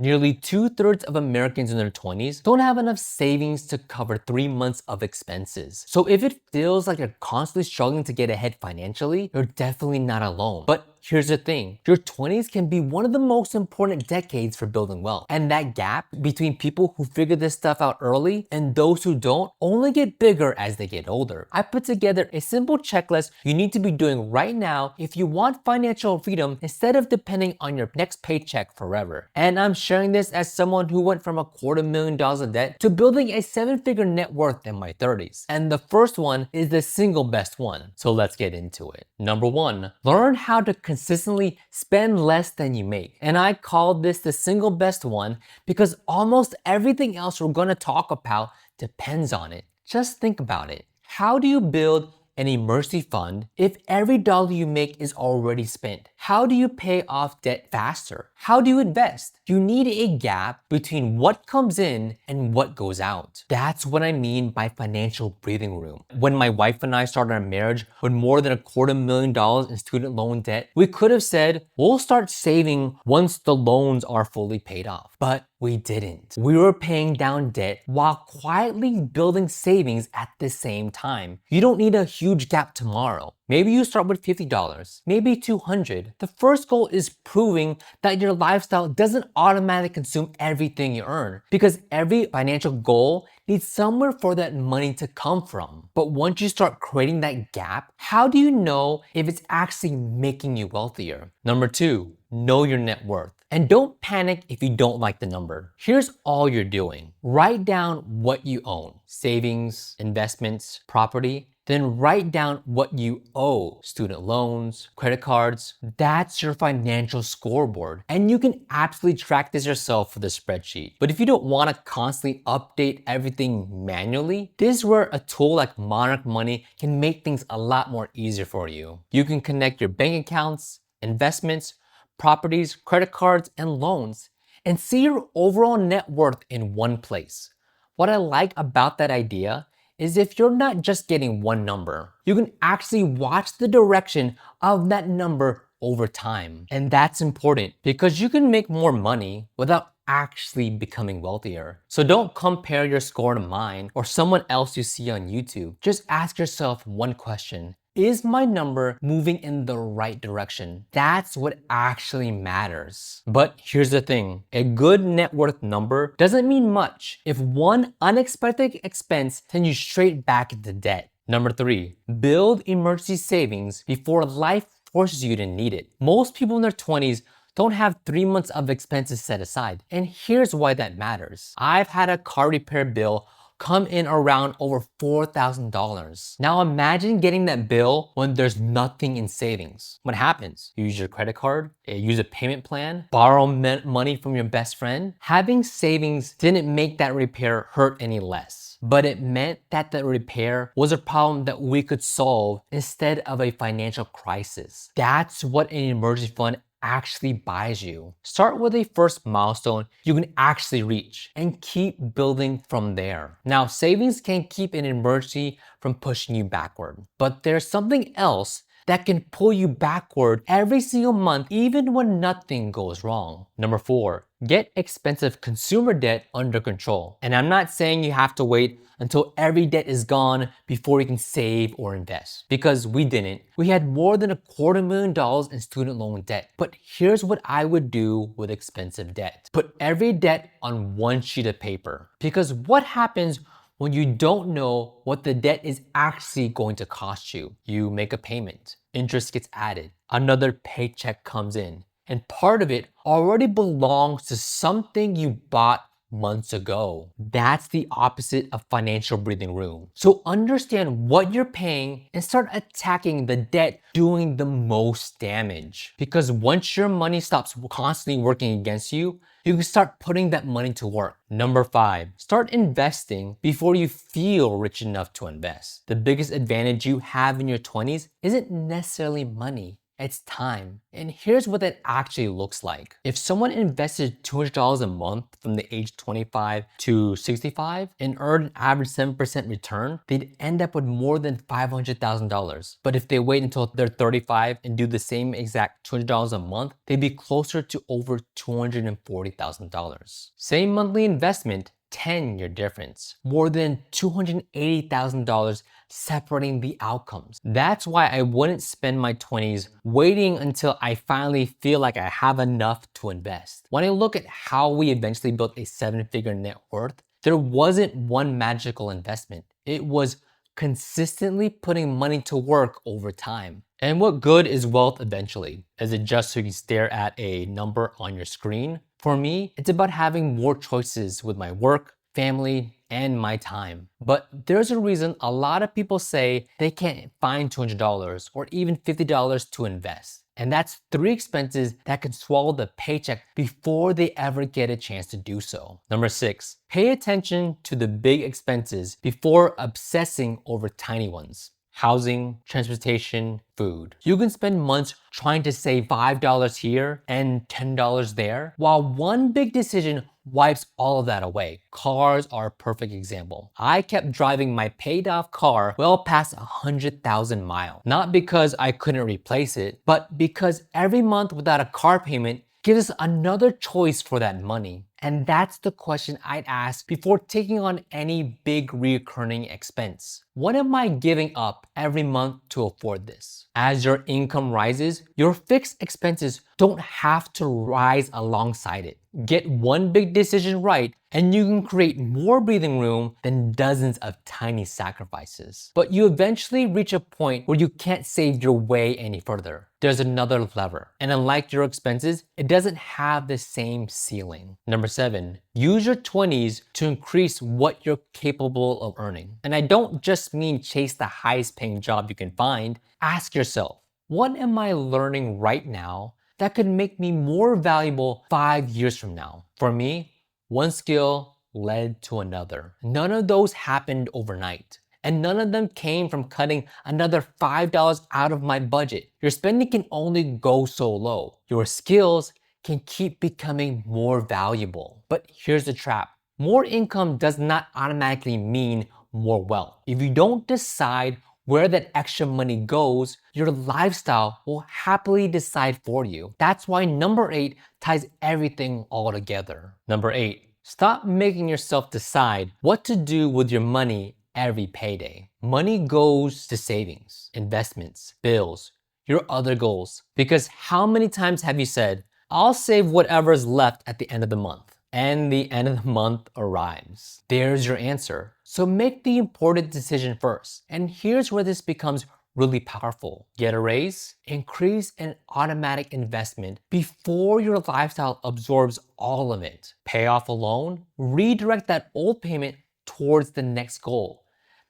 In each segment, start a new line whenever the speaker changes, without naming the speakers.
Nearly 2/3 of Americans in their 20s don't have enough savings to cover 3 months of expenses. So if it feels like you're constantly struggling to get ahead financially, you're definitely not alone. But here's the thing, your 20s can be one of the most important decades for building wealth. And that gap between people who figure this stuff out early and those who don't only get bigger as they get older. I put together a simple checklist you need to be doing right now if you want financial freedom instead of depending on your next paycheck forever. And I'm sharing this as someone who went from $250,000 of debt to building a 7-figure net worth in my 30s. And the first one is the single best one. So let's get into it. Number 1, learn how to consistently spend less than you make. And I call this the single best one because almost everything else we're gonna talk about depends on it. Just think about it. How do you build an emergency fund if every dollar you make is already spent? How do you pay off debt faster? How do you invest? You need a gap between what comes in and what goes out. That's what I mean by financial breathing room. When my wife and I started our marriage with more than $250,000 in student loan debt, we could have said, we'll start saving once the loans are fully paid off. But we didn't. We were paying down debt while quietly building savings at the same time. You don't need a huge gap tomorrow. Maybe you start with $50, maybe $200. The first goal is proving that your lifestyle doesn't automatically consume everything you earn, because every financial goal needs somewhere for that money to come from. But once you start creating that gap, how do you know if it's actually making you wealthier? Number 2, know your net worth. And don't panic if you don't like the number. Here's all you're doing. Write down what you own: savings, investments, property. Then write down what you owe: student loans, credit cards. That's your financial scoreboard. And you can absolutely track this yourself with a spreadsheet. But if you don't want to constantly update everything manually, this is where a tool like Monarch Money can make things a lot more easier for you. You can connect your bank accounts, investments, properties, credit cards, and loans, and see your overall net worth in one place. What I like about that idea is if you're not just getting one number, you can actually watch the direction of that number over time. And that's important because you can make more money without actually becoming wealthier. So don't compare your score to mine or someone else you see on YouTube. Just ask yourself one question: is my number moving in the right direction? That's what actually matters. But here's the thing, a good net worth number doesn't mean much if one unexpected expense sends you straight back into debt. Number 3, build emergency savings before life forces you to need it. Most people in their 20s don't have 3 months of expenses set aside. And here's why that matters. I've had a car repair bill come in around over $4,000. Now imagine getting that bill when there's nothing in savings. What happens? You use your credit card, you use a payment plan, borrow money from your best friend. Having savings didn't make that repair hurt any less, but it meant that the repair was a problem that we could solve instead of a financial crisis. That's what an emergency fund actually buys you. Start with a first milestone you can actually reach and keep building from there. Now, savings can keep an emergency from pushing you backward, but there's something else that can pull you backward every single month, even when nothing goes wrong. Number 4, get expensive consumer debt under control. And I'm not saying you have to wait until every debt is gone before you can save or invest, because we didn't. We had more than $250,000 in student loan debt. But here's what I would do with expensive debt. Put every debt on one sheet of paper, because what happens when you don't know what the debt is actually going to cost you? You make a payment, interest gets added, another paycheck comes in, and part of it already belongs to something you bought months ago. That's the opposite of financial breathing room. So understand what you're paying and start attacking the debt doing the most damage. Because once your money stops constantly working against you, you can start putting that money to work. Number 5, start investing before you feel rich enough to invest. The biggest advantage you have in your 20s isn't necessarily money. It's time. And here's what that actually looks like. If someone invested $200 a month from the age 25 to 65 and earned an average 7% return, they'd end up with more than $500,000. But if they wait until they're 35 and do the same exact $200 a month, they'd be closer to over $240,000. Same monthly investment, 10-year difference. More than $280,000 separating the outcomes. That's why I wouldn't spend my 20s waiting until I finally feel like I have enough to invest. When I look at how we eventually built a 7-figure net worth, there wasn't one magical investment. It was consistently putting money to work over time. And what good is wealth eventually? Is it just so you can stare at a number on your screen? For me, it's about having more choices with my work, family, and my time. But there's a reason a lot of people say they can't find $200 or even $50 to invest. And that's 3 expenses that can swallow the paycheck before they ever get a chance to do so. Number 6, pay attention to the big expenses before obsessing over tiny ones. Housing, transportation, food. You can spend months trying to save $5 here and $10 there, while one big decision wipes all of that away. Cars are a perfect example. I kept driving my paid off car well past 100,000 miles. Not because I couldn't replace it, but because every month without a car payment gives us another choice for that money. And that's the question I'd ask before taking on any big recurring expense. What am I giving up every month to afford this? As your income rises, your fixed expenses don't have to rise alongside it. Get one big decision right, and you can create more breathing room than dozens of tiny sacrifices. But you eventually reach a point where you can't save your way any further. There's another lever, and unlike your expenses, it doesn't have the same ceiling. Number 7, use your 20s to increase what you're capable of earning. And I don't just mean chase the highest paying job you can find. Ask yourself, what am I learning right now that could make me more valuable 5 years from now? For me, one skill led to another. None of those happened overnight. And none of them came from cutting another $5 out of my budget. Your spending can only go so low. Your skills can keep becoming more valuable. But here's the trap. More income does not automatically mean more wealth. If you don't decide where that extra money goes, your lifestyle will happily decide for you. That's why number 8 ties everything all together. Number 8, stop making yourself decide what to do with your money every payday. Money goes to savings, investments, bills, your other goals. Because how many times have you said, I'll save whatever's left at the end of the month? And the end of the month arrives. There's your answer. So make the important decision first. And here's where this becomes really powerful. Get a raise, increase an automatic investment before your lifestyle absorbs all of it. Pay off a loan, redirect that old payment towards the next goal.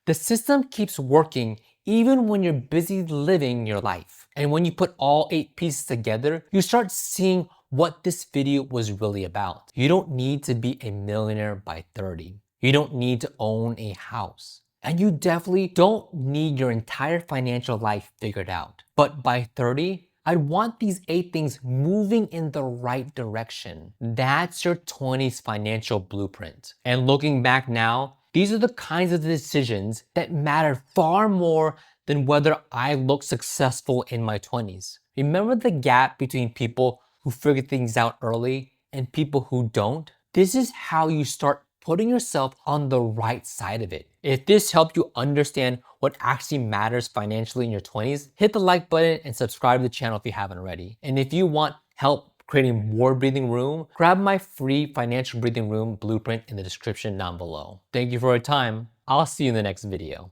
The system keeps working even when you're busy living your life. And when you put all 8 pieces together, you start seeing what this video was really about. You don't need to be a millionaire by 30. You don't need to own a house. And you definitely don't need your entire financial life figured out. But by 30, I want these 8 things moving in the right direction. That's your 20s financial blueprint. And looking back now, these are the kinds of decisions that matter far more than whether I look successful in my 20s. Remember the gap between people who figure things out early and people who don't? This is how you start putting yourself on the right side of it. If this helped you understand what actually matters financially in your 20s, hit the like button and subscribe to the channel if you haven't already. And if you want help creating more breathing room, grab my free financial breathing room blueprint in the description down below. Thank you for your time. I'll see you in the next video.